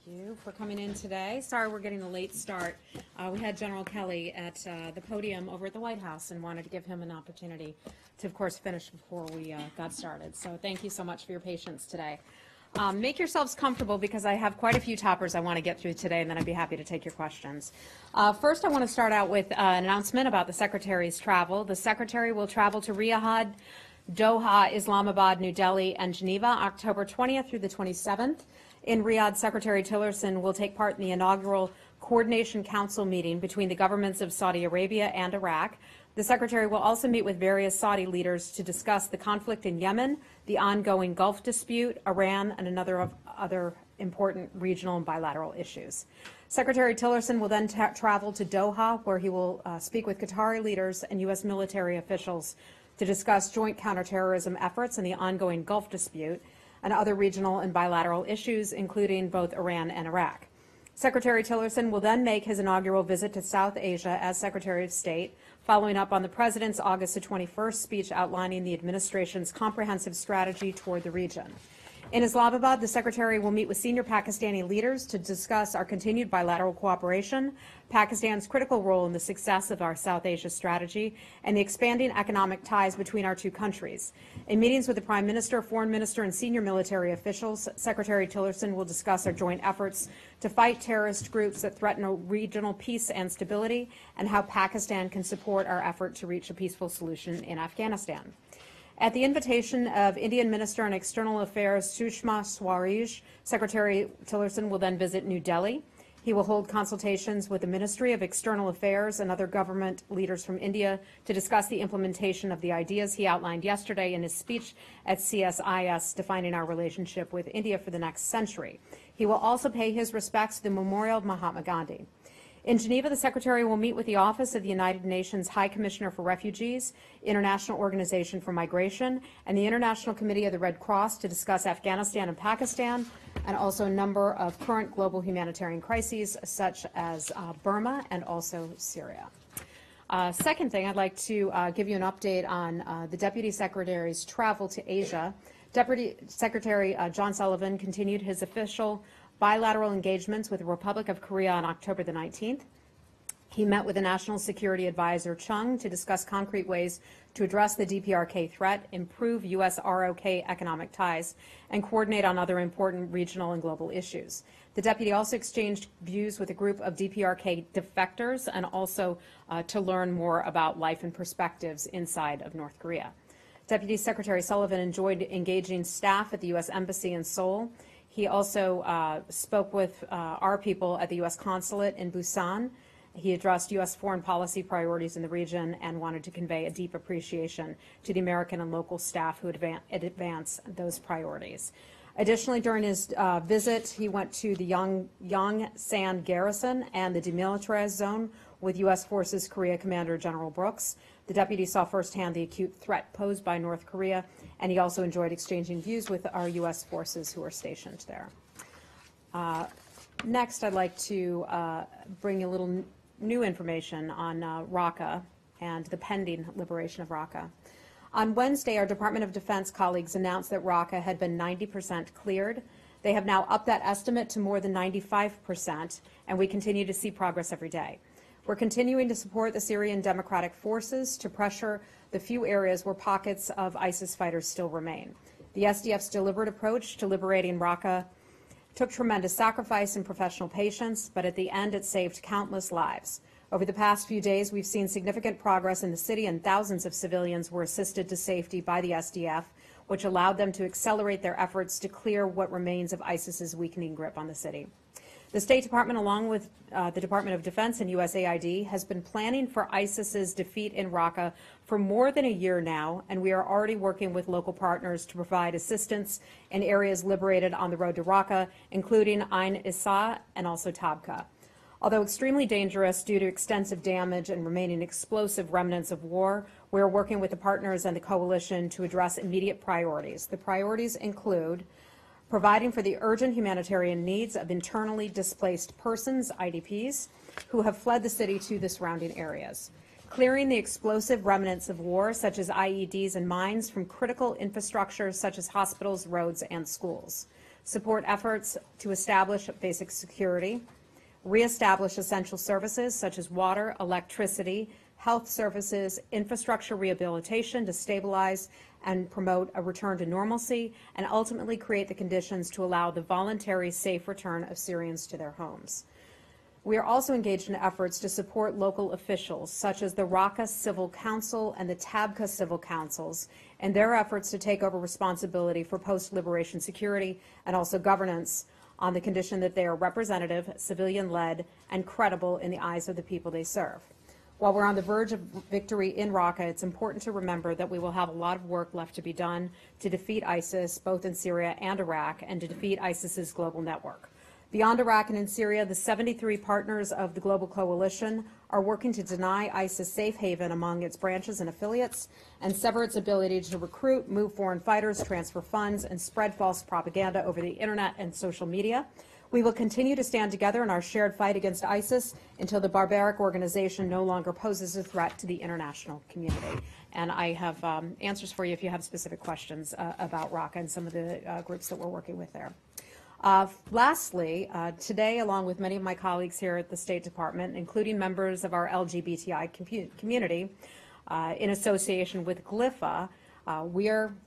you for coming in today. Sorry we're getting a late start. We had General Kelly at the podium over at the White House and wanted to give him an opportunity to, of course, finish before we got started. So thank you so much for your patience today. Make yourselves comfortable because I have quite a few toppers I want to get through today, and then I'd be happy to take your questions. First, I want to start out with an announcement about the Secretary's travel. The Secretary will travel to Riyadh, Doha, Islamabad, New Delhi, and Geneva, October 20th through the 27th. In Riyadh, Secretary Tillerson will take part in the inaugural Coordination Council meeting between the governments of Saudi Arabia and Iraq. The Secretary will also meet with various Saudi leaders to discuss the conflict in Yemen, the ongoing Gulf dispute, Iran, and other important regional and bilateral issues. Secretary Tillerson will then travel to Doha, where he will speak with Qatari leaders and U.S. military officials to discuss joint counterterrorism efforts in the ongoing Gulf dispute and other regional and bilateral issues, including both Iran and Iraq. Secretary Tillerson will then make his inaugural visit to South Asia as Secretary of State, following up on the President's August 21st speech outlining the administration's comprehensive strategy toward the region. In Islamabad, the Secretary will meet with senior Pakistani leaders to discuss our continued bilateral cooperation, Pakistan's critical role in the success of our South Asia strategy, and the expanding economic ties between our two countries. In meetings with the Prime Minister, Foreign Minister, and senior military officials, Secretary Tillerson will discuss our joint efforts to fight terrorist groups that threaten regional peace and stability, and how Pakistan can support our effort to reach a peaceful solution in Afghanistan. At the invitation of Indian Minister on External Affairs Sushma Swaraj, Secretary Tillerson will then visit New Delhi. He will hold consultations with the Ministry of External Affairs and other government leaders from India to discuss the implementation of the ideas he outlined yesterday in his speech at CSIS, defining our relationship with India for the next century. He will also pay his respects to the memorial of Mahatma Gandhi. In Geneva, the Secretary will meet with the Office of the United Nations High Commissioner for Refugees, International Organization for Migration, and the International Committee of the Red Cross to discuss Afghanistan and Pakistan, and also a number of current global humanitarian crises, such as Burma and also Syria. Second thing, I'd like to give you an update on the Deputy Secretary's travel to Asia. Deputy Secretary John Sullivan continued his official bilateral engagements with the Republic of Korea on October the 19th. He met with the National Security Advisor Chung to discuss concrete ways to address the DPRK threat, improve U.S. ROK economic ties, and coordinate on other important regional and global issues. The deputy also exchanged views with a group of DPRK defectors and also to learn more about life and perspectives inside of North Korea. Deputy Secretary Sullivan enjoyed engaging staff at the U.S. Embassy in Seoul. He also spoke with our people at the U.S. Consulate in Busan. He addressed U.S. foreign policy priorities in the region and wanted to convey a deep appreciation to the American and local staff who advance those priorities. Additionally, during his visit, he went to the Yongsan Garrison and the Demilitarized Zone with U.S. Forces Korea Commander General Brooks. The deputy saw firsthand the acute threat posed by North Korea, and he also enjoyed exchanging views with our U.S. forces who are stationed there. Next, I'd like to bring you a little new information on Raqqa and the pending liberation of Raqqa. On Wednesday, our Department of Defense colleagues announced that Raqqa had been 90% cleared. They have now upped that estimate to more than 95%, and we continue to see progress every day. We're continuing to support the Syrian Democratic Forces to pressure the few areas where pockets of ISIS fighters still remain. The SDF's deliberate approach to liberating Raqqa took tremendous sacrifice and professional patience, but at the end it saved countless lives. Over the past few days, we've seen significant progress in the city, and thousands of civilians were assisted to safety by the SDF, which allowed them to accelerate their efforts to clear what remains of ISIS's weakening grip on the city. The State Department, along with the Department of Defense and USAID, has been planning for ISIS's defeat in Raqqa for more than a year now, and we are already working with local partners to provide assistance in areas liberated on the road to Raqqa, including Ain Issa and also Tabqa. Although extremely dangerous due to extensive damage and remaining explosive remnants of war, we are working with the partners and the coalition to address immediate priorities. The priorities include providing for the urgent humanitarian needs of internally displaced persons, IDPs, who have fled the city to the surrounding areas, clearing the explosive remnants of war, such as IEDs and mines, from critical infrastructure such as hospitals, roads, and schools, support efforts to establish basic security, reestablish essential services such as water, electricity, health services, infrastructure rehabilitation to stabilize and promote a return to normalcy, and ultimately create the conditions to allow the voluntary, safe return of Syrians to their homes. We are also engaged in efforts to support local officials, such as the Raqqa Civil Council and the Tabqa Civil Councils, in their efforts to take over responsibility for post-liberation security and also governance on the condition that they are representative, civilian-led, and credible in the eyes of the people they serve. While we're on the verge of victory in Raqqa, it's important to remember that we will have a lot of work left to be done to defeat ISIS, both in Syria and Iraq, and to defeat ISIS's global network. Beyond Iraq and in Syria, the 73 partners of the global coalition are working to deny ISIS safe haven among its branches and affiliates and sever its ability to recruit, move foreign fighters, transfer funds, and spread false propaganda over the internet and social media. We will continue to stand together in our shared fight against ISIS until the barbaric organization no longer poses a threat to the international community. And I have answers for you if you have specific questions about Raqqa and some of the groups that we're working with there. Lastly, today, along with many of my colleagues here at the State Department, including members of our LGBTI community, in association with GLIFA,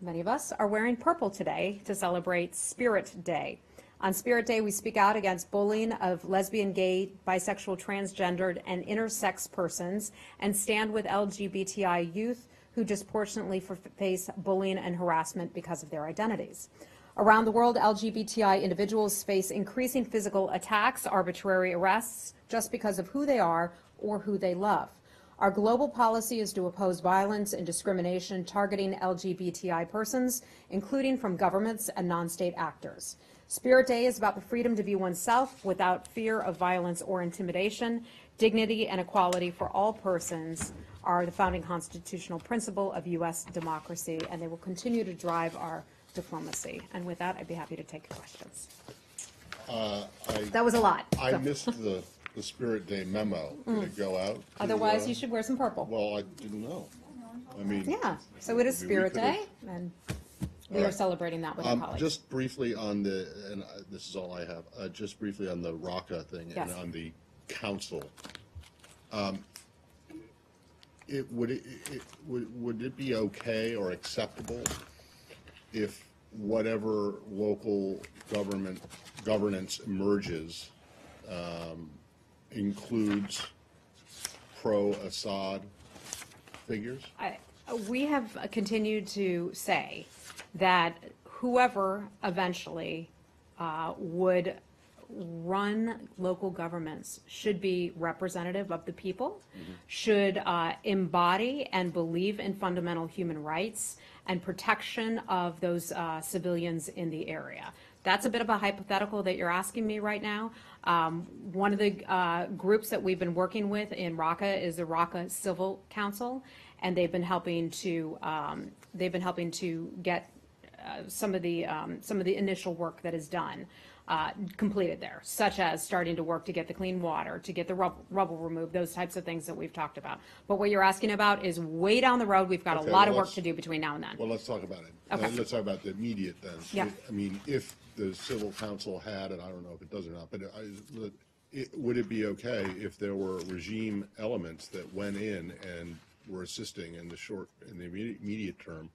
many of us are wearing purple today to celebrate Spirit Day. On Spirit Day, we speak out against bullying of lesbian, gay, bisexual, transgendered, and intersex persons and stand with LGBTI youth who disproportionately face bullying and harassment because of their identities. Around the world, LGBTI individuals face increasing physical attacks, arbitrary arrests, just because of who they are or who they love. Our global policy is to oppose violence and discrimination targeting LGBTI persons, including from governments and non-state actors. Spirit Day is about the freedom to be oneself without fear of violence or intimidation. Dignity and equality for all persons are the founding constitutional principle of U.S. democracy, and they will continue to drive our diplomacy. And with that, I'd be happy to take questions. That was a lot. I missed the Spirit Day memo. Did it go out? Otherwise, you should wear some purple. Well, I didn't know. I mean, yeah. So it is Spirit Day, and we are celebrating that with our colleagues. Just briefly on the, and this is all I have. Just briefly on the Raqqa thing Yes. and on the council. Would it be okay or acceptable if whatever local governance emerges includes pro-Assad figures? We have continued to say that whoever eventually would run local governments should be representative of the people, should embody and believe in fundamental human rights and protection of those civilians in the area. That's a bit of a hypothetical that you're asking me right now. One of the groups that we've been working with in Raqqa is the Raqqa Civil Council, and they've been helping to get some of the initial work that is done completed there, such as starting to work to get the clean water, to get the rubble removed, those types of things that we've talked about. But what you're asking about is way down the road. We've got a lot of work to do between now and then. Well, let's talk about it. Okay. Let's talk about the immediate then. Yeah. I mean, if the Civil Council had, and I don't know if it does or not, but would it be okay if there were regime elements that went in and were assisting in the immediate term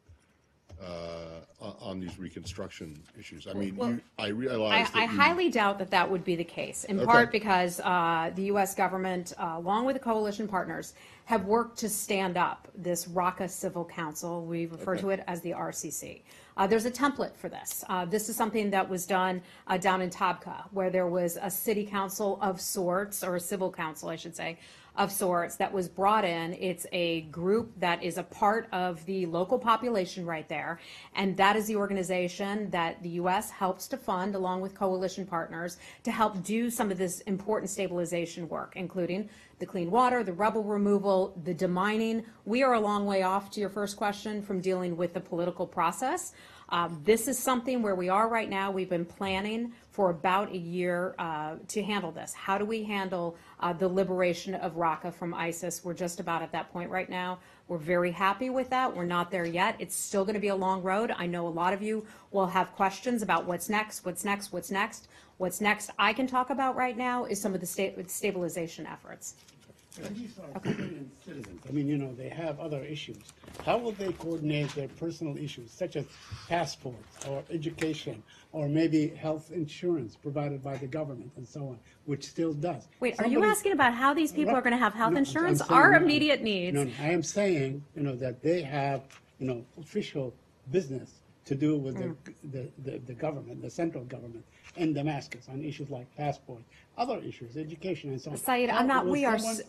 on these reconstruction issues? I mean, I realize that I highly doubt that that would be the case, in part because the U.S. government, along with the coalition partners, have worked to stand up this Raqqa Civil Council. We refer to it as the RCC. There's a template for this. This is something that was done down in Tabqa, where there was a city council of sorts, or a civil council, I should say, of sorts that was brought in. It's a group that is a part of the local population right there, and that is the organization that the U.S. helps to fund along with coalition partners to help do some of this important stabilization work, including the clean water, the rubble removal, the demining. We are a long way off, to your first question, from dealing with the political process. This is something where we are right now. We've been planning for about a year to handle this. How do we handle the liberation of Raqqa from ISIS? We're just about at that point right now. We're very happy with that. We're not there yet. It's still going to be a long road. I know a lot of you will have questions about what's next, what's next, what's next. What's next I can talk about right now is some of the stabilization efforts. These are civilian citizens. I mean, you know, they have other issues. How will they coordinate their personal issues, such as passports or education or maybe health insurance provided by the government and so on, which still does? Wait, are you asking about how these people are going to have health No, insurance? I'm saying, Our no, immediate needs. No, I am saying, you know, that they have, you know, official business to do with the government, the central government in Damascus on issues like passport, other issues, education and so on. Saeed, How I'm not. will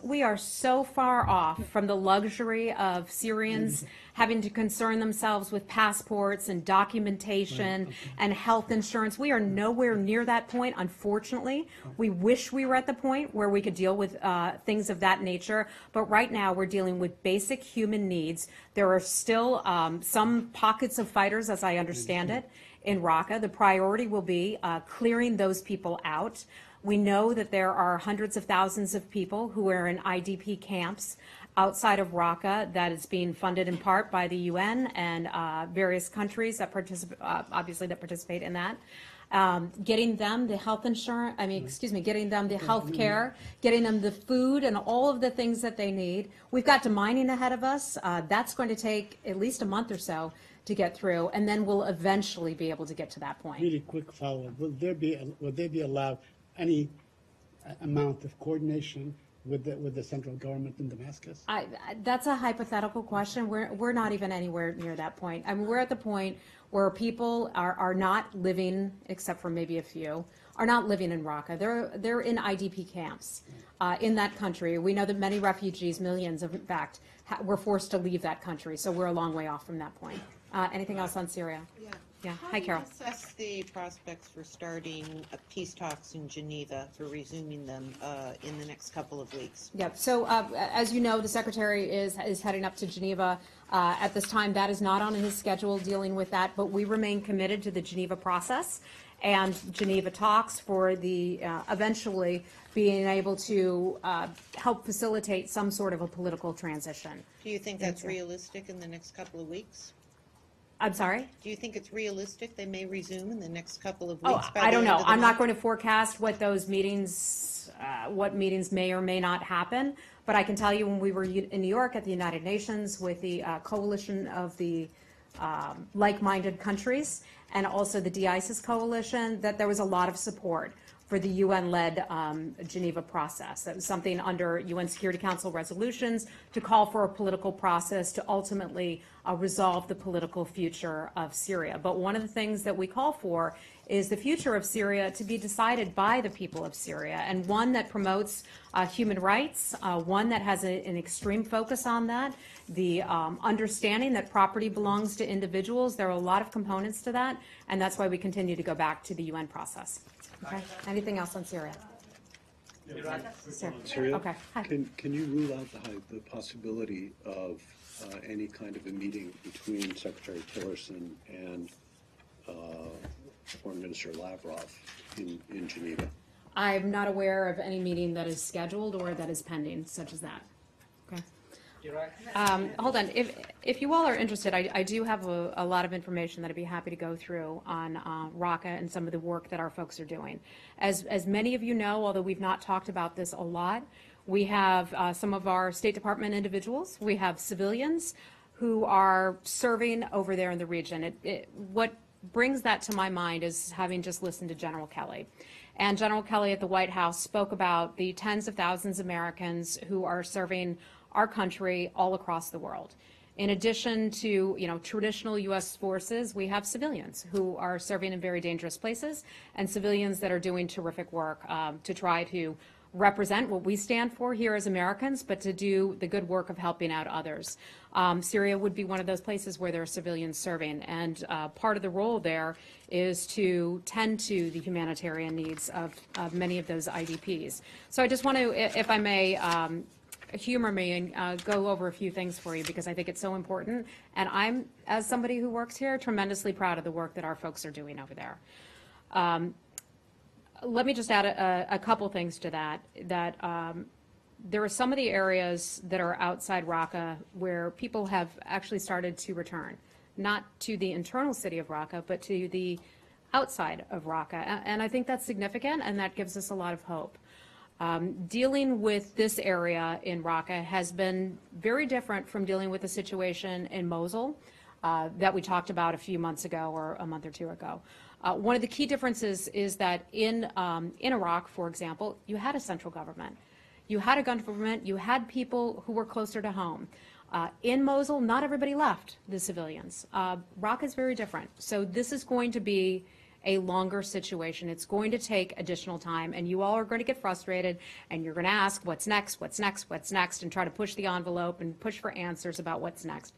We are so far off from the luxury of Syrians having to concern themselves with passports and documentation and health insurance. We are nowhere near that point, unfortunately. We wish we were at the point where we could deal with things of that nature. But right now, we're dealing with basic human needs. There are still some pockets of fighters, as I understand it, in Raqqa. The priority will be clearing those people out. We know that there are hundreds of thousands of people who are in IDP camps outside of Raqqa that is being funded in part by the UN and various countries that participate in that. Getting them the health insurance, getting them the health care, getting them the food and all of the things that they need. We've got demining ahead of us. That's going to take at least a month or so to get through, and then we'll eventually be able to get to that point. Really quick follow-up. Will they be allowed any amount of coordination with the central government in Damascus? That's a hypothetical question. We're not even anywhere near that point. I mean, we're at the point where people are not living, except for maybe a few, are not living in Raqqa. They're in IDP camps in that country. We know that many refugees, millions in fact, were forced to leave that country. So we're a long way off from that point. Anything else on Syria? Yeah. Hi, Carol. How do you assess the prospects for starting peace talks in Geneva, for resuming them in the next couple of weeks? Yep. So as you know, the Secretary is heading up to Geneva. At this time, that is not on his schedule dealing with that, but we remain committed to the Geneva process and Geneva talks for the eventually being able to help facilitate some sort of a political transition. Do you think that's realistic in the next couple of weeks? I'm sorry? Do you think it's realistic they may resume in the next couple of weeks? I don't know. I'm not going to forecast what those meetings, what meetings may or may not happen. But I can tell you when we were in New York at the United Nations with the coalition of the like-minded countries and also the de-ISIS coalition, that there was a lot of support for the UN-led Geneva process. That was something under UN Security Council resolutions to call for a political process to ultimately resolve the political future of Syria. But one of the things that we call for is the future of Syria to be decided by the people of Syria, and one that promotes human rights, one that has an extreme focus on that, the understanding that property belongs to individuals. There are a lot of components to that, and that's why we continue to go back to the UN process. Okay. Anything else on Syria? Syria? Okay. Hi. Can you rule out the possibility of any kind of a meeting between Secretary Tillerson and Foreign Minister Lavrov in Geneva? I'm not aware of any meeting that is scheduled or that is pending, such as that. Okay. Hold on. If you all are interested, I do have a lot of information that I'd be happy to go through on Raqqa and some of the work that our folks are doing. As many of you know, although we've not talked about this a lot, we have some of our State Department individuals. We have civilians who are serving over there in the region. What brings that to my mind is having just listened to General Kelly. And General Kelly at the White House spoke about the tens of thousands of Americans who are serving our country all across the world. In addition to, traditional U.S. forces, we have civilians who are serving in very dangerous places and civilians that are doing terrific work to try to represent what we stand for here as Americans, but to do the good work of helping out others. Syria would be one of those places where there are civilians serving, and part of the role there is to tend to the humanitarian needs of many of those IDPs. So I just want to, if I may, humor me and go over a few things for you because I think it's so important. And I'm, as somebody who works here, tremendously proud of the work that our folks are doing over there. Let me just add a couple things to that. There are some of the areas that are outside Raqqa where people have actually started to return, not to the internal city of Raqqa, but to the outside of Raqqa. And I think that's significant, and that gives us a lot of hope. Dealing with this area in Raqqa has been very different from dealing with the situation in Mosul that we talked about a few months ago or a month or two ago. One of the key differences is that in Iraq, for example, you had a central government. You had a government, you had people who were closer to home. In Mosul, not everybody left, the civilians. Raqqa is very different. So this is going to be a longer situation. It's going to take additional time, and you all are going to get frustrated, and you're going to ask, what's next, what's next, what's next, and try to push the envelope and push for answers about what's next.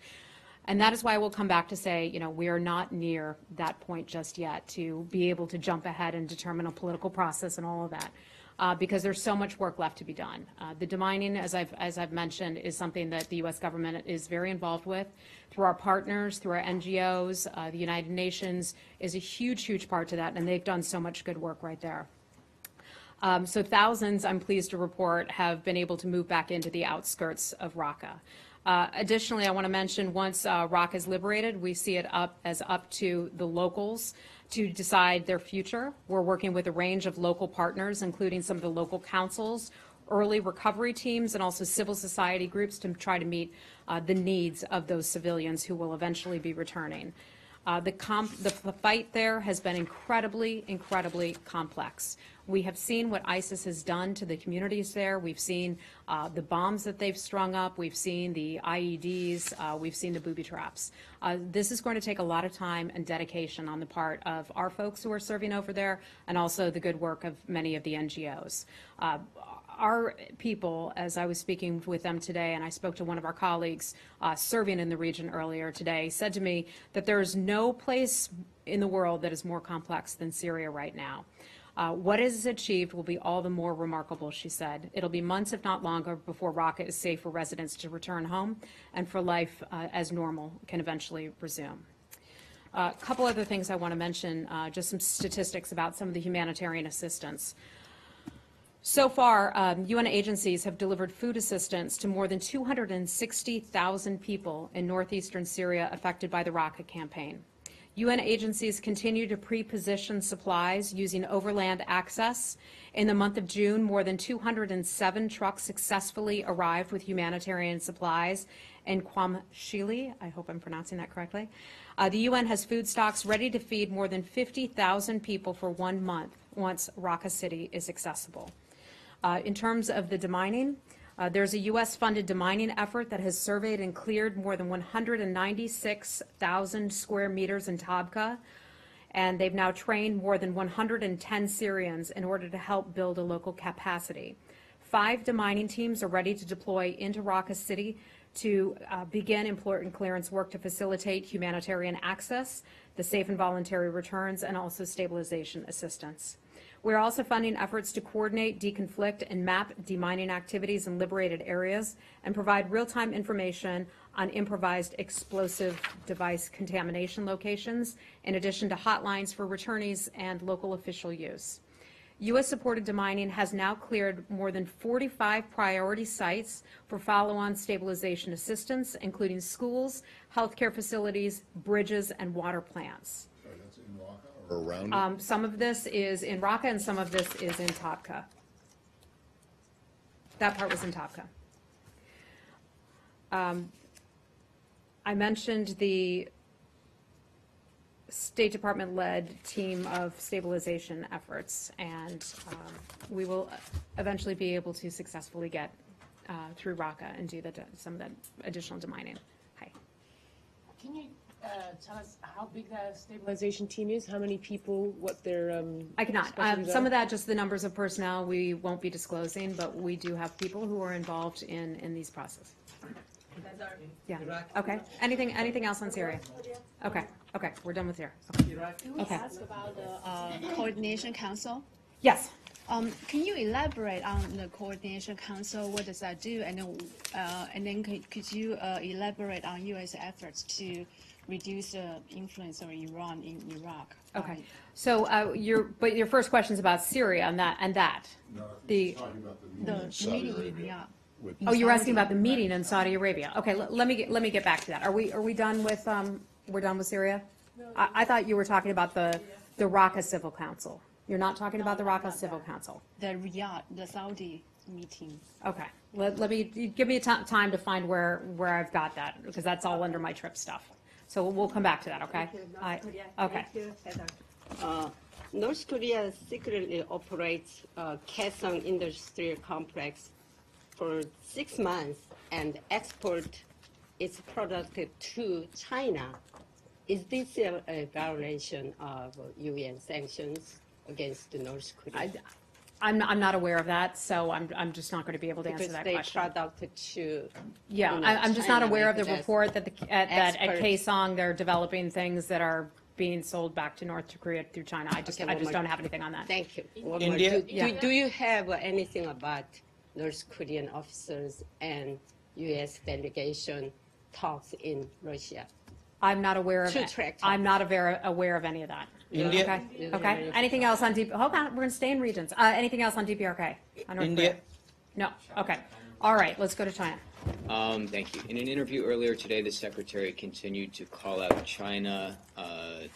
And that is why we'll come back to say, you know, we are not near that point just yet to be able to jump ahead and determine a political process and all of that. Because there's so much work left to be done. The demining, as I've mentioned, is something that the U.S. government is very involved with. Through our partners, through our NGOs, the United Nations is a huge, huge part to that, and they've done so much good work right there. So thousands, I'm pleased to report, have been able to move back into the outskirts of Raqqa. Additionally, I want to mention once Raqqa is liberated, we see it up to the locals to decide their future. We're working with a range of local partners, including some of the local councils, early recovery teams, and also civil society groups to try to meet the needs of those civilians who will eventually be returning. The fight there has been incredibly, incredibly complex. We have seen what ISIS has done to the communities there. We've seen the bombs that they've strung up. We've seen the IEDs. We've seen the booby traps. This is going to take a lot of time and dedication on the part of our folks who are serving over there, and also the good work of many of the NGOs. Our people, as I was speaking with them today, and I spoke to one of our colleagues serving in the region earlier today, said to me that there is no place in the world that is more complex than Syria right now. What is achieved will be all the more remarkable, she said. It'll be months, if not longer, before Raqqa is safe for residents to return home and for life as normal can eventually resume. A couple other things I want to mention, just some statistics about some of the humanitarian assistance. So far, UN agencies have delivered food assistance to more than 260,000 people in northeastern Syria affected by the Raqqa campaign. UN agencies continue to pre-position supplies using overland access. In the month of June, more than 207 trucks successfully arrived with humanitarian supplies in Qamshili. I hope I'm pronouncing that correctly. The UN has food stocks ready to feed more than 50,000 people for 1 month once Raqqa City is accessible. In terms of the demining, there's a U.S.-funded demining effort that has surveyed and cleared more than 196,000 square meters in Tabqa, and they've now trained more than 110 Syrians in order to help build a local capacity. 5 demining teams are ready to deploy into Raqqa City to begin important clearance work to facilitate humanitarian access, the safe and voluntary returns, and also stabilization assistance. We're also funding efforts to coordinate, deconflict, and map demining activities in liberated areas and provide real-time information on improvised explosive device contamination locations, in addition to hotlines for returnees and local official use. U.S.-supported demining has now cleared more than 45 priority sites for follow-on stabilization assistance, including schools, healthcare facilities, bridges, and water plants. That's in Raqqa or around it? Some of this is in Raqqa and some of this is in Tabqa. That part was in Tabqa. I mentioned the State Department-led team of stabilization efforts, and we will eventually be able to successfully get through Raqqa and do some of that additional demining. Hi. Can you tell us how big that stabilization team is? How many people? What their I cannot. specialties Some are? of that, just the numbers of personnel, we won't be disclosing, but we do have people who are involved in these processes. Yeah. Okay. Anything else on Syria? Okay. We're done with Syria. Okay. Can we Okay. ask about the coordination council? Yes. Can you elaborate on the Coordination Council? What does that do? And then could you elaborate on U.S. efforts to reduce the influence of Iran in Iraq? Okay. So your first question is about Syria and that. No, The- talking about the The meeting in Saudi meeting, Arabia. yeah. With, Oh, you were asking about the meeting in Saudi Arabia. Okay, let me get back to that. Are we done with, we're done with Syria? I thought you were talking about the Raqqa Civil Council. You're not talking about the Raqqa Civil Council? The Riyadh, the Saudi meeting. Okay, let me, give me time to find where I've got that, because that's all under my trip stuff. So we'll come back to that, okay? Okay. North Korea secretly operates a Kaesong industrial complex for 6 months and export its product to China. Is this a violation of UN sanctions against North Korea? I'm not aware of that, so I'm just not going to be able to answer Because that they question. product to Yeah, you know, I'm just not China aware of the make it as report that at expert. Kaesong they're developing things that are being sold back to North Korea through China. I just Okay, one more. don't have anything on that. Thank you. One India- more. Yeah. Do you have anything about North Korean officers and U.S. delegation talks in Russia? I'm not aware of To it. track I'm not aware of any of that. India- Okay. Okay. Anything else on DP? Hold on, we're going to stay in regions. Anything else on DPRK? On North India- Korea? No. Okay. All right. Let's go to China. Thank you. In an interview earlier today, the Secretary continued to call out China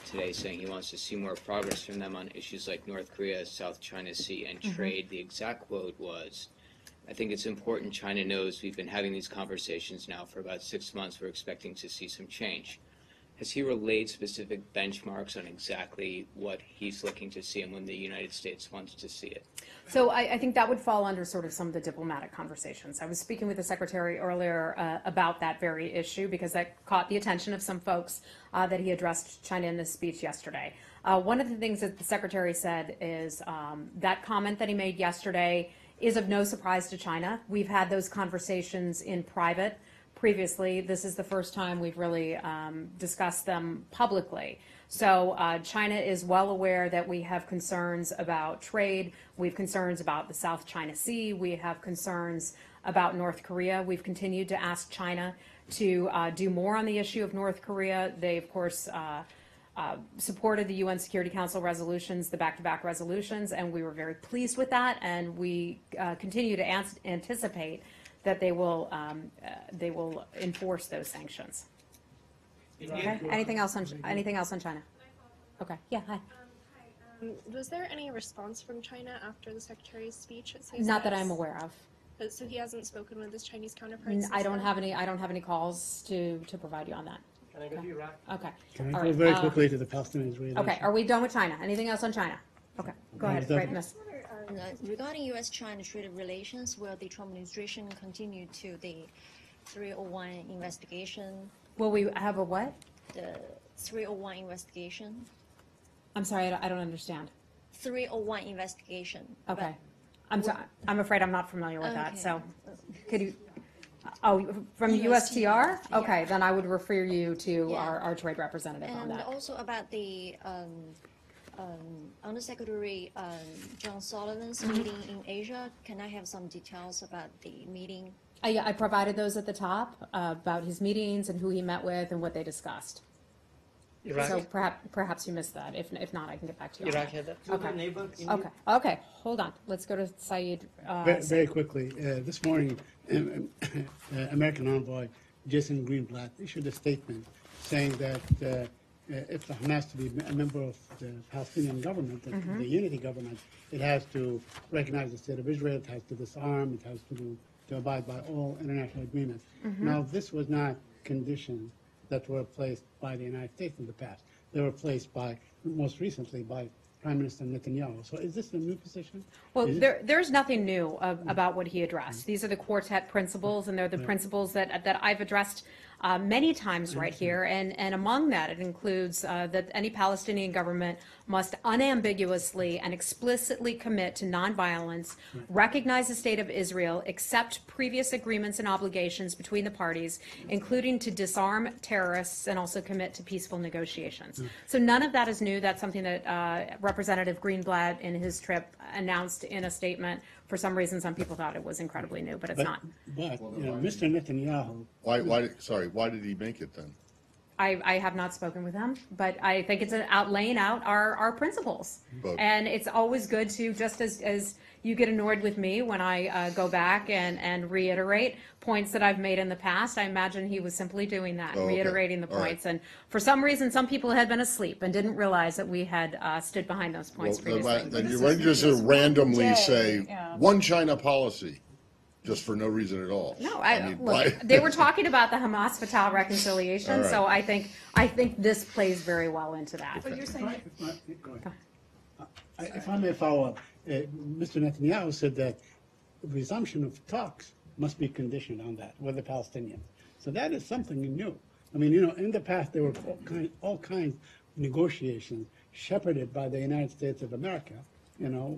today, saying he wants to see more progress from them on issues like North Korea, South China Sea, and trade. The exact quote was, I think it's important China knows we've been having these conversations now for about 6 months. We're expecting to see some change. Has he relayed specific benchmarks on exactly what he's looking to see and when the United States wants to see it? So I think that would fall under sort of some of the diplomatic conversations. I was speaking with the Secretary earlier about that very issue because that caught the attention of some folks that he addressed China in this speech yesterday. One of the things that the Secretary said is that comment that he made yesterday is of no surprise to China. We've had those conversations in private previously. This is the first time we've really discussed them publicly. So China is well aware that we have concerns about trade. We have concerns about the South China Sea. We have concerns about North Korea. We've continued to ask China to do more on the issue of North Korea. They, of course, supported the UN Security Council resolutions, the back-to-back resolutions, and we were very pleased with that. And we continue to anticipate that they will enforce those sanctions. Okay. Anything else on China? Okay. Yeah. Hi. Was there any response from China after the Secretary's speech? Not that I'm aware of. So he hasn't spoken with his Chinese counterparts. I don't have any calls to provide you on that. Can I go to Iraq? Okay. Can All I go right, very quickly to the Palestinian-Israeli Okay. issue? Are we done with China? Anything else on China? Okay. Go ahead. done. Right, Miss. Regarding U.S.-China trade relations, will the Trump administration continue to the 301 investigation? Will we have a what? The 301 investigation? I'm sorry, I don't understand. 301 investigation. Okay. I'm sorry. I'm afraid I'm not familiar with that. Okay. So, could you? Oh, from USTR? Okay, then I would refer you to our trade representative on And that. also about the Undersecretary John Sullivan's meeting in Asia. Can I have some details about the meeting? I provided those at the top about his meetings and who he met with and what they discussed. Iraq, So perhaps you missed that. If not, I can get back to you. on Iraq that. had that. Okay. Neighbor, India? Okay. Hold on. Let's go to Saeed. Very quickly, this morning, American envoy Jason Greenblatt issued a statement saying that if the Hamas to be a member of the Palestinian government, the unity government, it has to recognize the state of Israel, it has to disarm, it has to abide by all international agreements. Now, this was not conditions that were placed by the United States in the past. They were placed most recently by Prime Minister Netanyahu. So is this a new position? Well, there's nothing new about what he addressed. These are the Quartet Principles, and they're the principles that I've addressed many times right here, and among that, it includes that any Palestinian government must unambiguously and explicitly commit to nonviolence, recognize the state of Israel, accept previous agreements and obligations between the parties, including to disarm terrorists, and also commit to peaceful negotiations. So none of that is new. That's something that Representative Greenblatt in his trip announced in a statement. For some reason, some people thought it was incredibly new, but it's not. But, Mr. Netanyahu. Why did he make it then? I have not spoken with him, but I think it's laying out our principles. But- And it's always good to, just as you get annoyed with me when I go back and reiterate points that I've made in the past, I imagine he was simply doing that, Oh, okay. reiterating the All right. points. And for some reason, some people had been asleep and didn't realize that we had stood behind those points previously. Then you wouldn't just randomly day, say, yeah. one China policy, just for no reason at all. No, mean, look, why- they were talking about the Hamas-Fatah reconciliation, All right. so I think this plays very well into that. But you're saying, If I may follow up, Mr. Netanyahu said that the resumption of talks must be conditioned on that with the Palestinians. So that is something new. I mean, in the past there were all kinds of negotiations shepherded by the United States of America,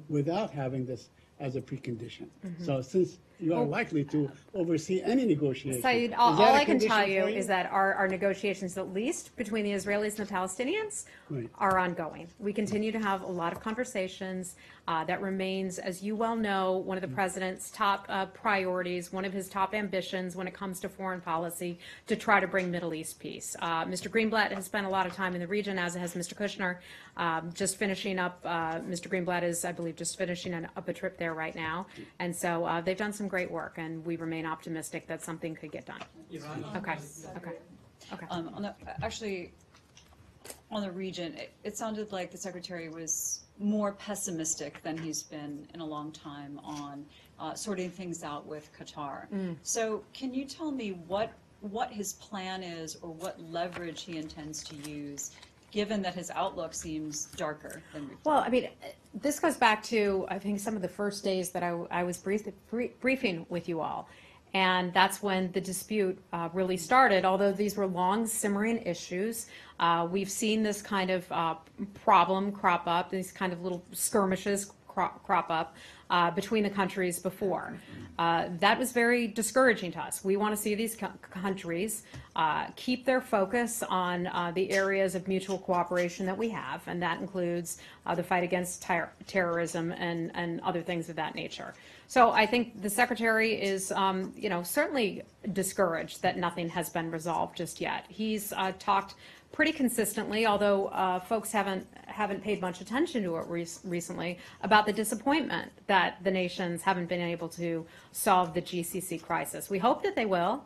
without having this as a precondition. So since you are likely to oversee any negotiation. Saeed, is all that a I can condition tell you for is that our negotiations, at least between the Israelis and the Palestinians, Right. are ongoing. We continue to have a lot of conversations. That remains, as you well know, one of the president's top priorities, one of his top ambitions when it comes to foreign policy, to try to bring Middle East peace. Mr. Greenblatt has spent a lot of time in the region, as has Mr. Kushner. Just finishing up, Mr. Greenblatt is, I believe, just finishing up a trip there right now. And so they've done some great work, and we remain optimistic that something could get done. Okay. actually, on the region, it sounded like the secretary was more pessimistic than he's been in a long time on sorting things out with Qatar. So can you tell me what his plan is, or what leverage he intends to use, given that his outlook seems darker than before? Well, I mean, this goes back to, I think, some of the first days that I was briefing with you all. And that's when the dispute really started. Although these were long simmering issues, we've seen this kind of problem crop up, these kind of little skirmishes crop up between the countries before. That was very discouraging to us. We want to see these countries keep their focus on the areas of mutual cooperation that we have, and that includes the fight against terrorism and other things of that nature. So I think the secretary is, certainly discouraged that nothing has been resolved just yet. He's talked pretty consistently, although folks haven't paid much attention to it recently, about the disappointment that the nations haven't been able to solve the GCC crisis. We hope that they will.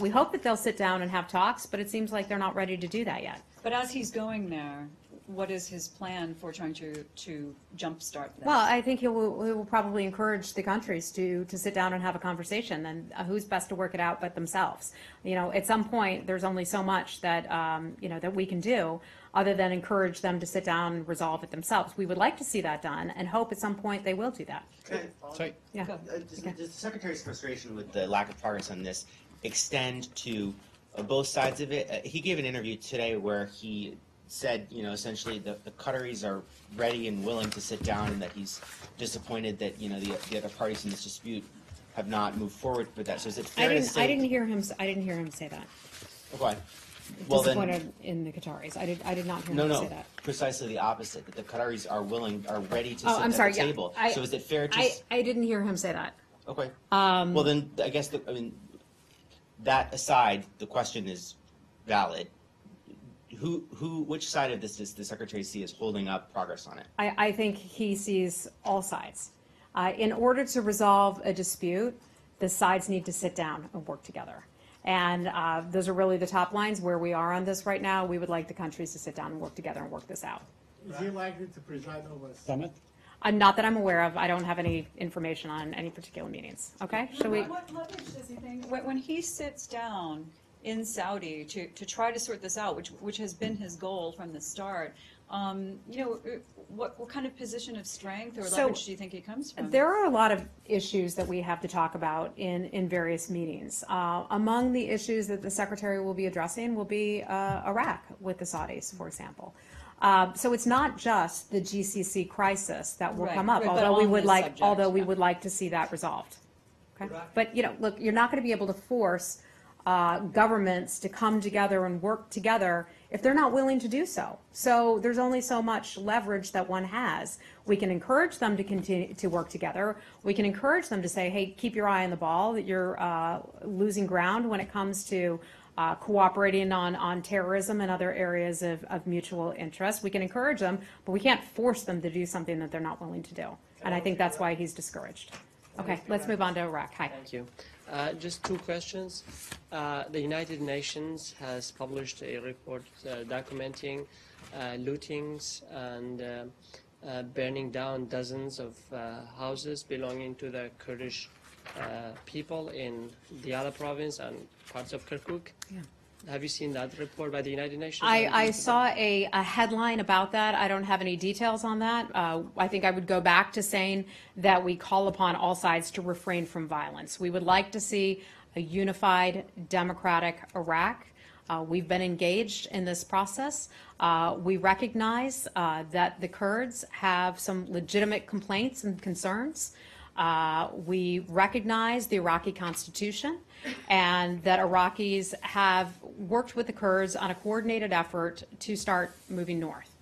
We hope that they'll sit down and have talks, but it seems like they're not ready to do that yet. But as he's going there, what is his plan for trying to jumpstart that? Well, I think he will probably encourage the countries to sit down and have a conversation, and who's best to work it out but themselves. At some point, there's only so much that, that we can do other than encourage them to sit down and resolve it themselves. We would like to see that done and hope at some point they will do that. Sorry. Yeah. Does the Secretary's frustration with the lack of progress on this extend to both sides of it? He gave an interview today where he said, essentially the Qataris are ready and willing to sit down, and that he's disappointed that, the other parties in this dispute have not moved forward with that. So is it fair to say? I didn't hear him say that. Okay. Well, Disappointed in the Qataris. I did not hear him say that. Precisely the opposite. That the Qataris are ready to sit I'm sorry, at the table. yeah. So is it fair to? I didn't hear him say that. Okay. Well, then I guess that aside, the question is valid. Which side of this does the Secretary see as holding up progress on it? I think he sees all sides. In order to resolve a dispute, the sides need to sit down and work together. And those are really the top lines where we are on this right now. We would like the countries to sit down and work together and work this out. Is he likely to preside over a summit? Not that I'm aware of. I don't have any information on any particular meetings. Okay? Shall we? What leverage does he think, when he sits down in Saudi to try to sort this out, which has been his goal from the start, What kind of position of strength or So, leverage do you think he comes from? There are a lot of issues that we have to talk about in various meetings. Among the issues that the Secretary will be addressing will be Iraq with the Saudis, for example. So it's not just the GCC crisis that will Right, come up, right, but although we on would this like, subject, although we yeah. would like to see that resolved. Okay? But, look, you're not going to be able to force governments to come together and work together if they're not willing to do so. So there's only so much leverage that one has. We can encourage them to continue to work together. We can encourage them to say, hey, keep your eye on the ball, that you're losing ground when it comes to cooperating on terrorism and other areas of mutual interest. We can encourage them, but we can't force them to do something that they're not willing to do. And I think that's why he's discouraged. Okay, let's move on to Iraq. Hi. Thank you. Just two questions. The United Nations has published a report documenting lootings and burning down dozens of houses belonging to the Kurdish people in Diyala province and parts of Kirkuk. Yeah. Have you seen that report by the United Nations? I saw a headline about that. I don't have any details on that. I think I would go back to saying that we call upon all sides to refrain from violence. We would like to see a unified, democratic Iraq. We've been engaged in this process. We recognize that the Kurds have some legitimate complaints and concerns. We recognize the Iraqi constitution and that Iraqis have worked with the Kurds on a coordinated effort to start moving north.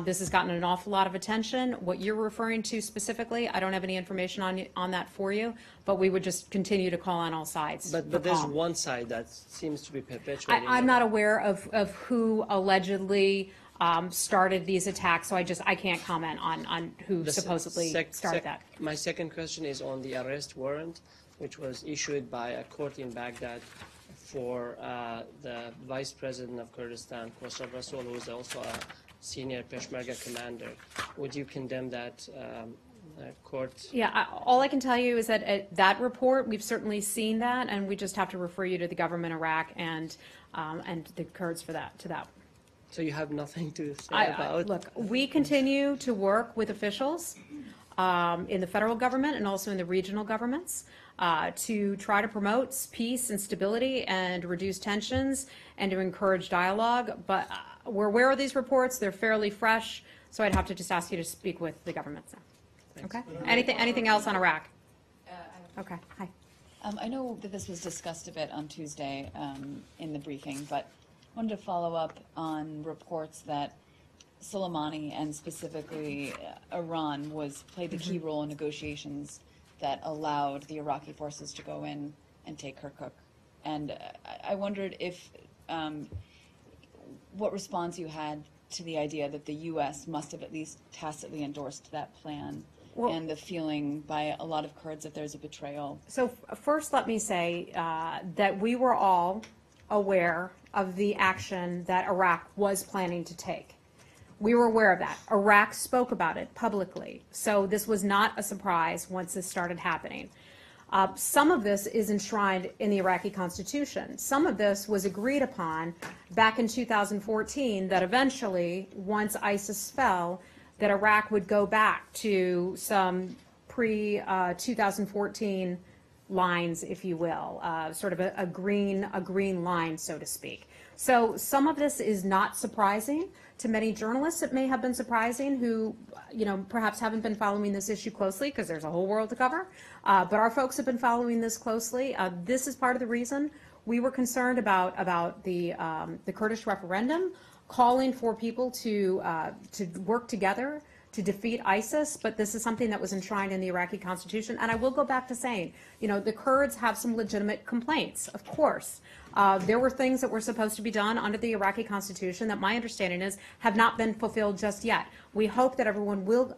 This has gotten an awful lot of attention. What you're referring to specifically, I don't have any information on that for you, but we would just continue to call on all sides. But there's one side that seems to be perpetuating. I'm not aware of who allegedly started these attacks, so I can't comment on who supposedly started that. My second question is on the arrest warrant, which was issued by a court in Baghdad for the Vice President of Kurdistan, Khosrow Rasool, who is also a senior Peshmerga commander. Would you condemn that court? Yeah, all I can tell you is that that report, we've certainly seen that, and we just have to refer you to the government of Iraq and the Kurds for that. So you have nothing to say about? Look, we continue to work with officials in the federal government and also in the regional governments to try to promote peace and stability and reduce tensions and to encourage dialogue. But we're aware of these reports. They're fairly fresh, so I'd have to just ask you to speak with the government now. Okay? Anything else on Iraq? Okay. Hi. I know that this was discussed a bit on Tuesday in the briefing, but I wanted to follow up on reports that Soleimani and specifically Iran played the key role in negotiations that allowed the Iraqi forces to go in and take Kirkuk. And I wondered if what response you had to the idea that the U.S. must have at least tacitly endorsed that plan, and the feeling by a lot of Kurds that there's a betrayal. So first let me say that we were all aware of the action that Iraq was planning to take. We were aware of that. Iraq spoke about it publicly. So this was not a surprise once this started happening. Some of this is enshrined in the Iraqi constitution. Some of this was agreed upon back in 2014 that eventually, once ISIS fell, that Iraq would go back to some pre-2014 lines, if you will, sort of a green line, so to speak. So some of this is not surprising to many journalists. It may have been surprising who, perhaps haven't been following this issue closely because there's a whole world to cover. But our folks have been following this closely. This is part of the reason we were concerned about the Kurdish referendum, calling for people to work together to defeat ISIS, but this is something that was enshrined in the Iraqi constitution. And I will go back to saying, the Kurds have some legitimate complaints, of course. There were things that were supposed to be done under the Iraqi constitution that my understanding is have not been fulfilled just yet. We hope that everyone will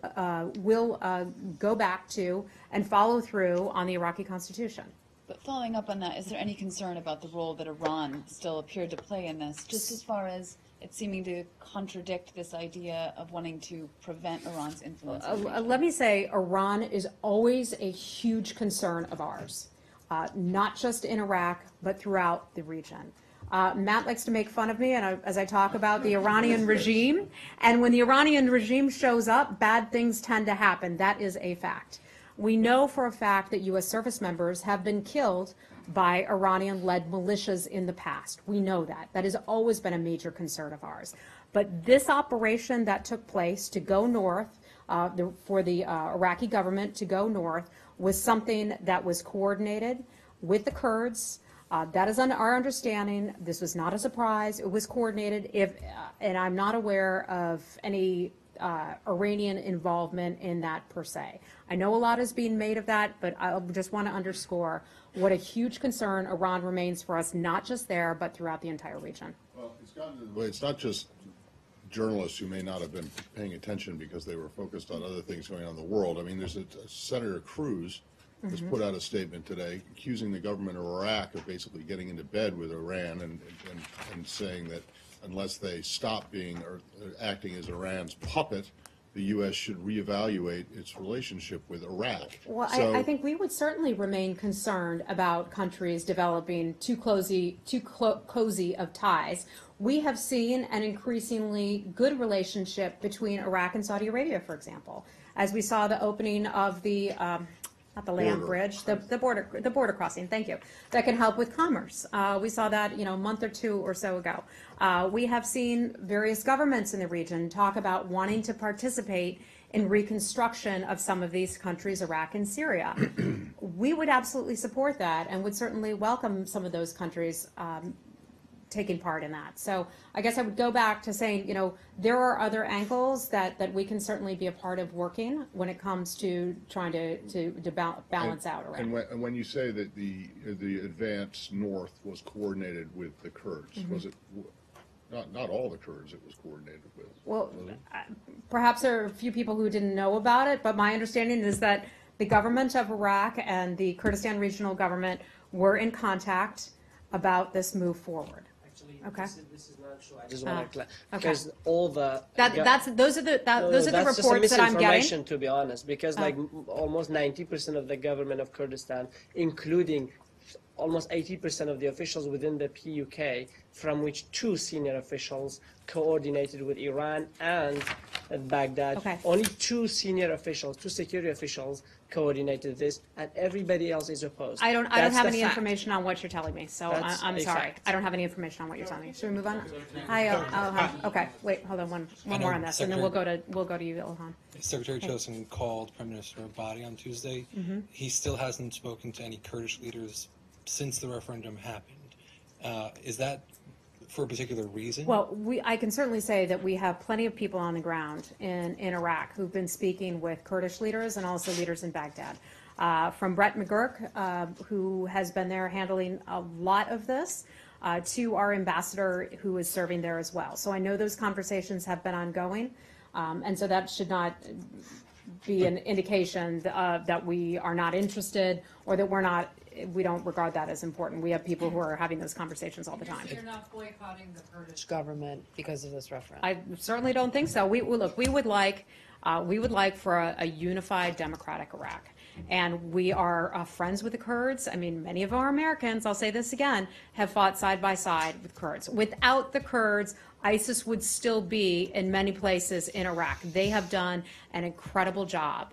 go back to and follow through on the Iraqi constitution. But following up on that, is there any concern about the role that Iran still appeared to play in this, just as far as it's seeming to contradict this idea of wanting to prevent Iran's influence? Let me say, Iran is always a huge concern of ours, not just in Iraq, but throughout the region. Matt likes to make fun of me as I talk about the Iranian regime. And when the Iranian regime shows up, bad things tend to happen. That is a fact. We know for a fact that U.S. service members have been killed by Iranian-led militias in the past. We know that. That has always been a major concern of ours. But this operation that took place to go north, for the Iraqi government to go north, was something that was coordinated with the Kurds. That is our understanding. This was not a surprise. It was coordinated. And I'm not aware of any Iranian involvement in that per se. I know a lot is being made of that, but I just want to underscore what a huge concern Iran remains for us, not just there, but throughout the entire region. Well, it's not just journalists who may not have been paying attention because they were focused on other things going on in the world. I mean, there's Senator Cruz has put out a statement today accusing the government of Iraq of basically getting into bed with Iran and saying that unless they stop being or acting as Iran's puppet, the U.S. should reevaluate its relationship with Iraq. Well, So, I think we would certainly remain concerned about countries developing too cozy of ties. We have seen an increasingly good relationship between Iraq and Saudi Arabia, for example, as we saw the opening of the not the land bridge, the border crossing. Thank you. That can help with commerce. We saw that a month or two or so ago. We have seen various governments in the region talk about wanting to participate in reconstruction of some of these countries, Iraq and Syria. We would absolutely support that and would certainly welcome some of those countries taking part in that. So I guess I would go back to saying, there are other angles that we can certainly be a part of working when it comes to trying to balance out Iraq. and when you say that the advance north was coordinated with the Kurds, was it not all the Kurds it was coordinated with? Well, perhaps there are a few people who didn't know about it, but my understanding is that the government of Iraq and the Kurdistan Regional Government were in contact about this move forward. Okay. This is not true. I just want to because all the those are the reports that I'm getting. To be honest, because like almost 90% of the government of Kurdistan, including almost 80% of the officials within the PUK, from which 2 senior officials coordinated with Iran and Baghdad. Okay. Only 2 senior officials, 2 security officials coordinated this, and everybody else is opposed. I don't have any information on what you're telling me, so I'm sorry. fact. I don't have any information on what you're telling me. Should we move on? Okay, wait, hold on, one more on this, and then we'll go to you, Ilhan. Secretary Tillerson called Prime Minister Abadi on Tuesday. He still hasn't spoken to any Kurdish leaders since the referendum happened. Is that for a particular reason? Well, I can certainly say that we have plenty of people on the ground in Iraq who've been speaking with Kurdish leaders and also leaders in Baghdad. From Brett McGurk, who has been there handling a lot of this, to our ambassador who is serving there as well. So I know those conversations have been ongoing, and so that should not be an indication that we are not interested or that we don't regard that as important. We have people who are having those conversations all the time. You're not boycotting the Kurdish government because of this referendum? I certainly don't think so. We would like for a unified democratic Iraq. And we are friends with the Kurds. I mean, many of our Americans, I'll say this again, have fought side by side with Kurds. Without the Kurds, ISIS would still be in many places in Iraq. They have done an incredible job.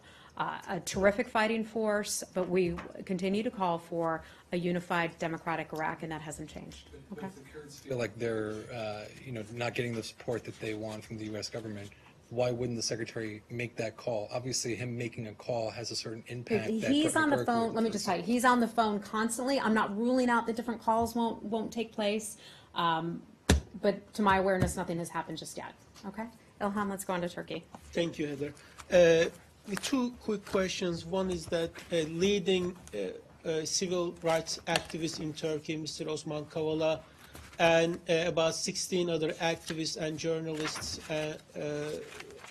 A terrific fighting force, but we continue to call for a unified democratic Iraq, and that hasn't changed. But if the Kurds feel like they're not getting the support that they want from the U.S. government, why wouldn't the Secretary make that call? Obviously, him making a call has a certain impact. He's on the phone. Let me just tell you, he's on the phone constantly. I'm not ruling out that different calls won't take place, but to my awareness, nothing has happened just yet. Okay, Ilhan, let's go on to Turkey. Thank you, Heather. 2 quick questions. One is that leading civil rights activist in Turkey, Mr. Osman Kavala, and about 16 other activists and journalists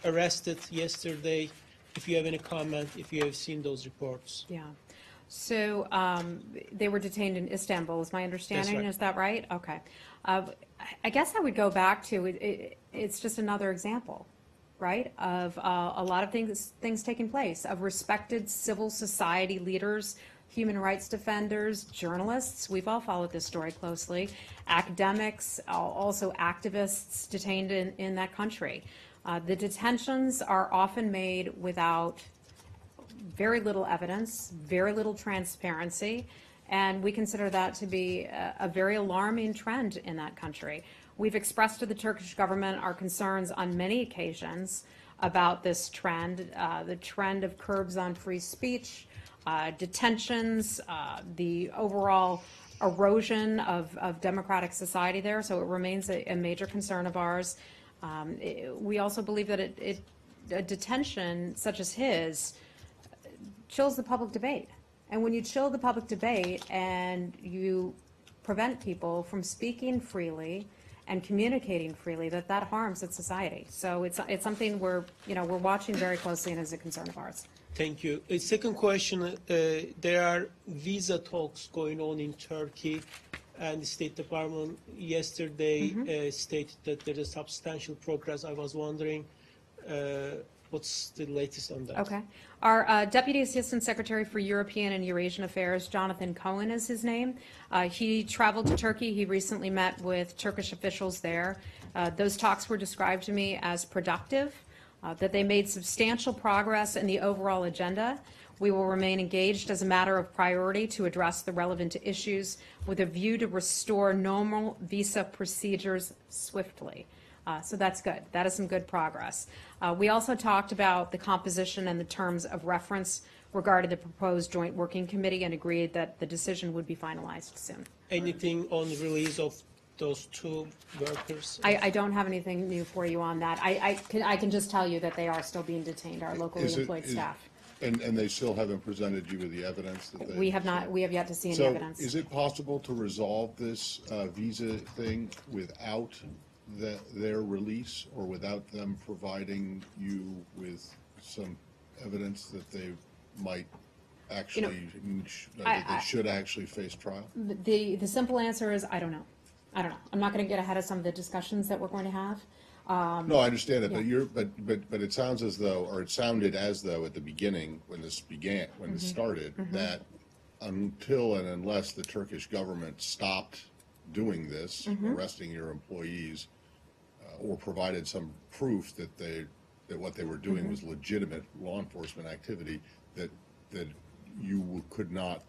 arrested yesterday. If you have any comment, if you have seen those reports. Yeah. So they were detained in Istanbul, is my understanding. That's right. Is that right? Okay. I guess I would go back to it's just another example, right, of a lot of things taking place, of respected civil society leaders human rights defenders, journalists. We've all followed this story closely. Academics, also activists detained in that country. The detentions are often made without very little evidence, very little transparency, and we consider that to be a very alarming trend in that country. We've expressed to the Turkish government our concerns on many occasions about this trend, the trend of curbs on free speech, detentions, the overall erosion of democratic society there, so it remains a major concern of ours. We also believe that a detention such as his chills the public debate. And when you chill the public debate and you prevent people from speaking freely and communicating freely, that harms its society. So it's something we're watching very closely and is a concern of ours. Thank you. A second question, there are visa talks going on in Turkey, and the State Department yesterday stated that there is substantial progress. I was wondering what's the latest on that? Okay. Our Deputy Assistant Secretary for European and Eurasian Affairs, Jonathan Cohen is his name. He traveled to Turkey. He recently met with Turkish officials there. Those talks were described to me as productive, that they made substantial progress in the overall agenda. We will remain engaged as a matter of priority to address the relevant issues with a view to restore normal visa procedures swiftly. So that's good. That is some good progress. We also talked about the composition and the terms of reference regarding the proposed joint working committee and agreed that the decision would be finalized soon. Anything on the release of those two workers? I don't have anything new for you on that. I can just tell you that they are still being detained, our locally employed staff. And they still haven't presented you with the evidence that they... We have not. We have yet to see any evidence. So is it possible to resolve this visa thing without their release, or without them providing you with some evidence that they might actually, that they should actually face trial? The simple answer is I don't know. I don't know. I'm not going to get ahead of some of the discussions that we're going to have. No, I understand it, yeah. but it sounds as though, or it sounded as though at the beginning when this began, when this started, that until and unless the Turkish government stopped doing this, arresting your employees, or provided some proof that what they were doing was legitimate law enforcement activity, that you could not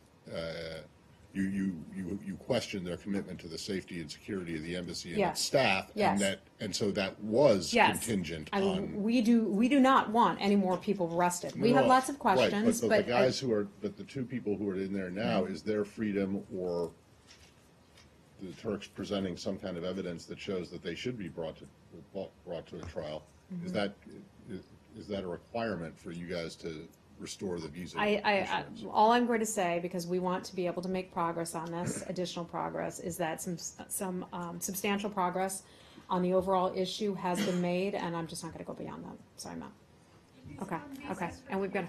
you questioned their commitment to the safety and security of the embassy and its staff, and so that was contingent on. We do not want any more people arrested. We have lots of questions, but the guys but the two people who are in there now, is their freedom or the Turks presenting some kind of evidence that shows that they should be brought to a trial? Is that a requirement for you guys to restore the visa? All I'm going to say, because we want to be able to make progress on this, additional progress, is that some substantial progress on the overall issue has been made, and I'm just not going to go beyond that. Sorry, Matt. Okay, and we've got.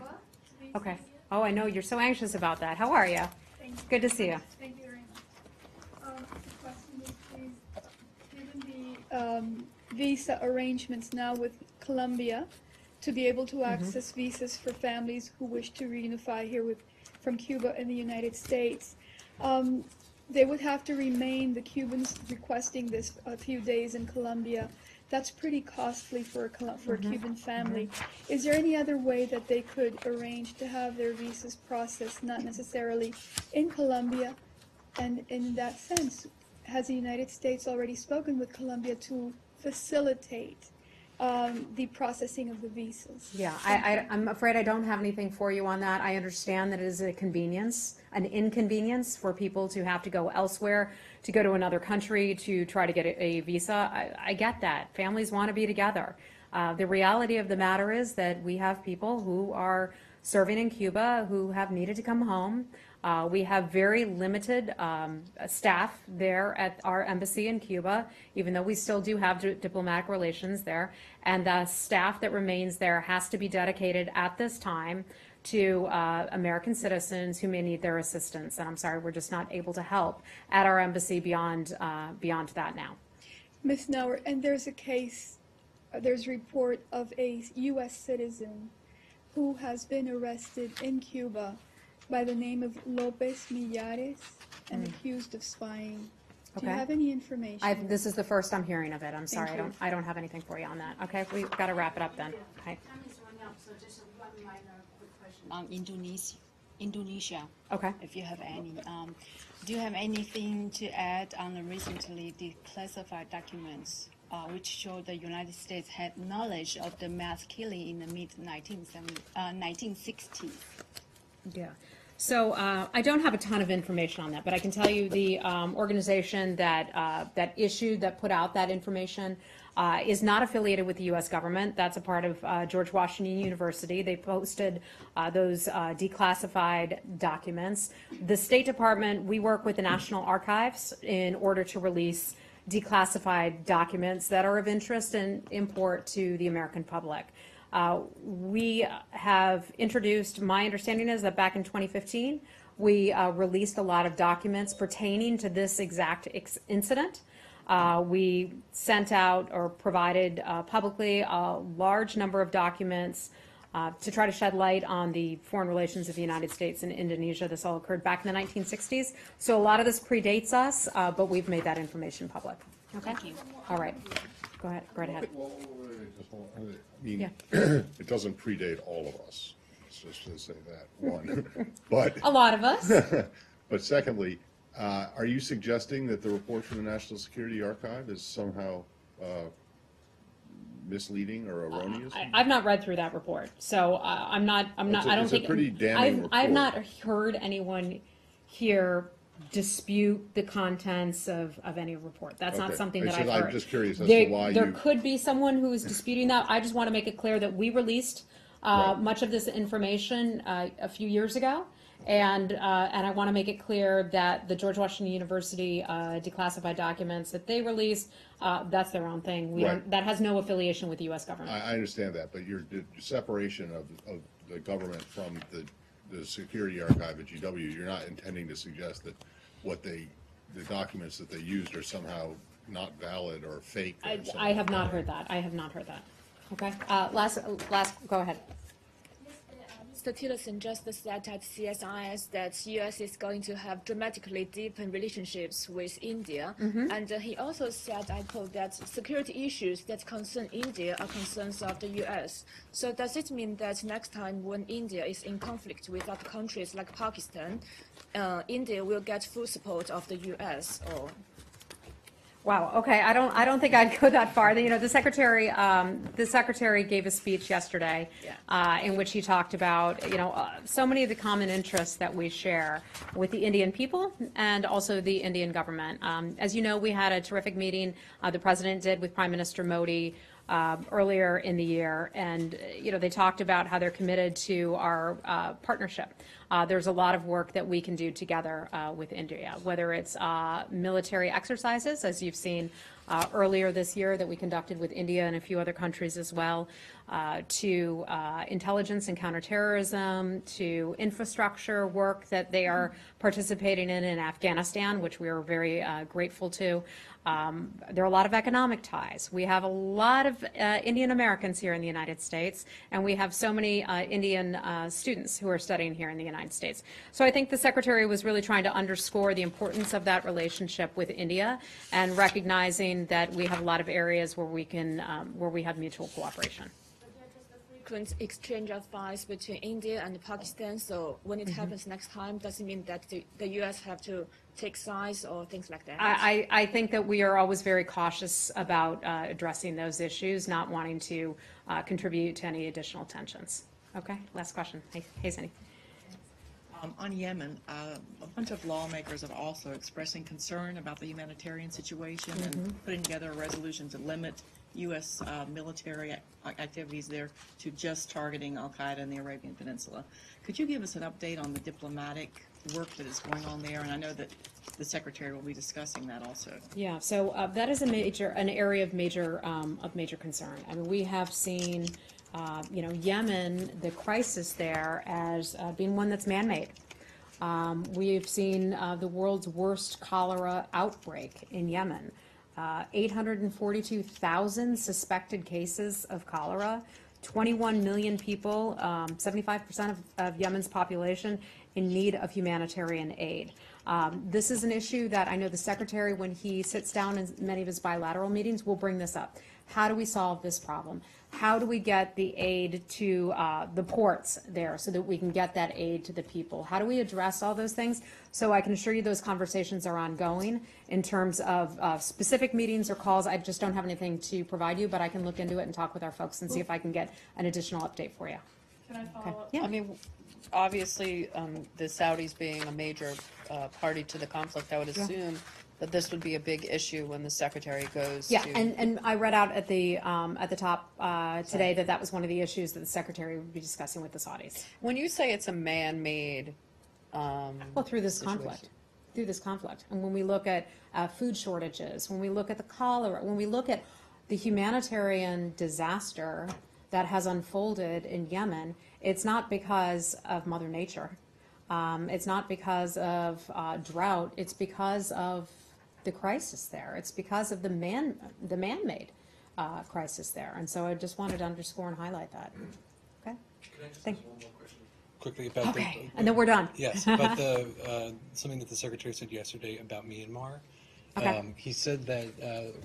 Okay. Oh, I know you're so anxious about that. How are you? Good to see you. Thank you very much. The question is, please, given the visa arrangements now with Colombia, to be able to access visas for families who wish to reunify here from Cuba and the United States, they would have to remain, the Cubans requesting this a few days in Colombia. That's pretty costly for a Cuban family. Is there any other way that they could arrange to have their visas processed, not necessarily in Colombia? And in that sense, has the United States already spoken with Colombia to facilitate the processing of the visas? Yeah, I'm afraid I don't have anything for you on that. I understand that it is a convenience, an inconvenience for people to have to go elsewhere, to go to another country to try to get a visa. I get that. Families want to be together. The reality of the matter is that we have people who are serving in Cuba who have needed to come home. We have very limited staff there at our embassy in Cuba, even though we still do have diplomatic relations there. And the staff that remains there has to be dedicated at this time to American citizens who may need their assistance. And I'm sorry, we're just not able to help at our embassy beyond that now. Ms. Nauert, and there's a case, there's a report of a U.S. citizen who has been arrested in Cuba by the name of Lopez Millares and accused of spying. Do you have any information? This is the first I'm hearing of it. I'm sorry, Thank you. I don't have anything for you on that. Okay, we've got to wrap it up then. Okay. Time is running up, so just one minor quick question. On Indonesia. Okay. If you have any. Do you have anything to add on the recently declassified documents which show the United States had knowledge of the mass killing in the mid-1960s? Yeah. So I don't have a ton of information on that, but I can tell you the organization that put out that information is not affiliated with the U.S. government. That's a part of George Washington University. They posted those declassified documents. The State Department, we work with the National Archives in order to release declassified documents that are of interest and import to the American public. We have introduced, my understanding is that back in 2015, we released a lot of documents pertaining to this exact incident. We sent out or provided publicly a large number of documents to try to shed light on the foreign relations of the United States and Indonesia. This all occurred back in the 1960s. So a lot of this predates us, but we've made that information public. Okay? Thank you. All right. Go ahead. Go right ahead. I mean, it doesn't predate all of us. Let's just to say that, one. But a lot of us. But secondly, are you suggesting that the report from the National Security Archive is somehow misleading or erroneous? I've not read through that report, so I'm not. I don't think. It's a pretty damning report. I've not heard anyone here dispute the contents of any report. That's not something that I've heard. I'm just curious as to why there could be someone who is disputing that. I just want to make it clear that we released much of this information a few years ago, and I want to make it clear that the George Washington University declassified documents that they released, that's their own thing. That has no affiliation with the U.S. government. I understand that, but your separation of the government from the security archive at GW, you're not intending to suggest that the documents that they used are somehow not valid or fake. I have not heard that. I have not heard that. Okay. Last. Go ahead. Mr. Tillerson just said at CSIS that U.S. is going to have dramatically deepened relationships with India, and he also said, I quote, that security issues that concern India are concerns of the U.S. So does it mean that next time when India is in conflict with other countries like Pakistan, India will get full support of the U.S. or? Wow. Okay. I don't think I'd go that far. You know, the secretary gave a speech yesterday in which he talked about so many of the common interests that we share with the Indian people and also the Indian government. As you know, we had a terrific meeting. The president did with Prime Minister Modi earlier in the year, and they talked about how they're committed to our partnership. There's a lot of work that we can do together with India, whether it's military exercises, as you've seen earlier this year that we conducted with India and a few other countries as well, to intelligence and counterterrorism, to infrastructure work that they are participating in Afghanistan, which we are very grateful to. There are a lot of economic ties. We have a lot of Indian Americans here in the United States, and we have so many Indian students who are studying here in the United States. So I think the Secretary was really trying to underscore the importance of that relationship with India and recognizing that we have a lot of areas where we can, where we have mutual cooperation. Frequent exchange of files between India and Pakistan. So when it happens next time, does it mean that the U.S. have to take sides or things like that? I think that we are always very cautious about addressing those issues, not wanting to contribute to any additional tensions. Okay, last question. Hey, Cindy. On Yemen, a bunch of lawmakers are also expressing concern about the humanitarian situation and putting together a resolution to limit U.S. military activities there to just targeting al-Qaeda in the Arabian Peninsula. Could you give us an update on the diplomatic work that is going on there? And I know that the Secretary will be discussing that also. Yeah, so that is an area of major concern. I mean, we have seen, Yemen, the crisis there as being one that's man-made. We've seen the world's worst cholera outbreak in Yemen. 842,000 suspected cases of cholera, 21 million people, 75% of Yemen's population in need of humanitarian aid. This is an issue that I know the Secretary, when he sits down in many of his bilateral meetings, will bring this up. How do we solve this problem? How do we get the aid to the ports there so that we can get that aid to the people? How do we address all those things? So I can assure you those conversations are ongoing in terms of specific meetings or calls. I just don't have anything to provide you, but I can look into it and talk with our folks and see if I can get an additional update for you. Can I follow up? Yeah. I mean, obviously, the Saudis being a major party to the conflict, I would assume that this would be a big issue when the Secretary goes Yeah, to... and I read out at the top today that was one of the issues that the Secretary would be discussing with the Saudis. When you say it's a man-made Well, through this situation. conflict. And when we look at food shortages, when we look at the cholera, when we look at the humanitarian disaster that has unfolded in Yemen, it's not because of Mother Nature. It's not because of drought. It's because of the crisis there. It's because of the man-made crisis there. And so I just wanted to underscore and highlight that. Okay? Thank you. One more question quickly about and then we're done. Yes, about the something that the Secretary said yesterday about Myanmar. Okay. He said that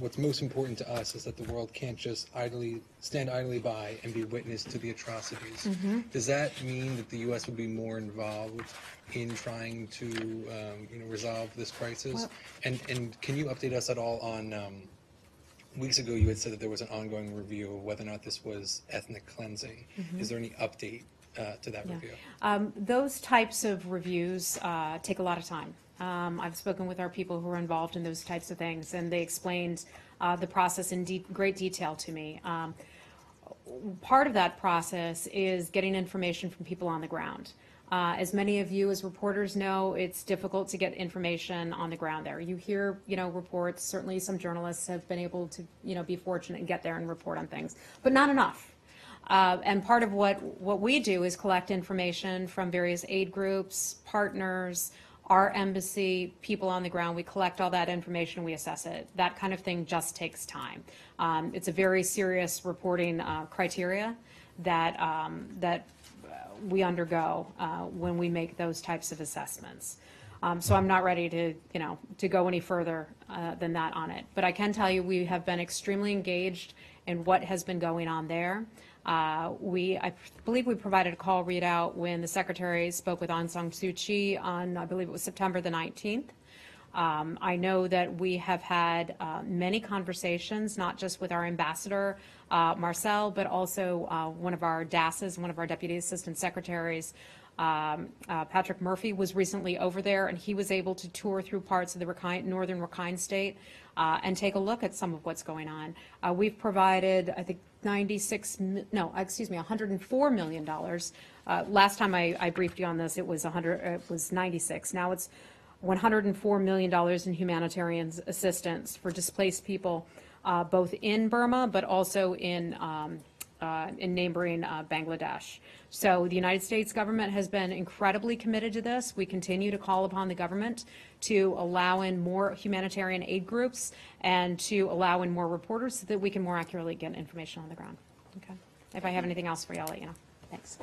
what's most important to us is that the world can't just stand idly by and be witness to the atrocities. Mhm. Does that mean that the U.S. would be more involved in trying to resolve this crisis? Well- And can you update us at all on? Weeks ago, you had said that there was an ongoing review of whether or not this was ethnic cleansing. Mhm. Is there any update to that review? Those types of reviews take a lot of time. I've spoken with our people who are involved in those types of things, and they explained the process in great detail to me. Part of that process is getting information from people on the ground. As many of you as reporters know, it's difficult to get information on the ground there. You hear, reports. Certainly some journalists have been able to, be fortunate and get there and report on things, but not enough. And part of what we do is collect information from various aid groups, partners, our embassy, people on the ground. We collect all that information, we assess it. That kind of thing just takes time. It's a very serious reporting criteria that we undergo when we make those types of assessments. So I'm not ready to go any further than that on it. But I can tell you we have been extremely engaged in what has been going on there. I believe we provided a call readout when the Secretary spoke with Aung San Suu Kyi on, I believe it was September the 19th. I know that we have had many conversations, not just with our ambassador, Marcel, but also one of our DASs, one of our Deputy Assistant Secretaries, Patrick Murphy, was recently over there, and he was able to tour through parts of the northern Rakhine state and take a look at some of what's going on. We've provided, I think, $104 million. Last time I briefed you on this, it was 96. Now it's $104 million in humanitarian assistance for displaced people, both in Burma but also in neighboring Bangladesh. So the United States government has been incredibly committed to this. We continue to call upon the government to allow in more humanitarian aid groups and to allow in more reporters so that we can more accurately get information on the ground. Okay. If I have anything else for you, I'll let you know. Thanks.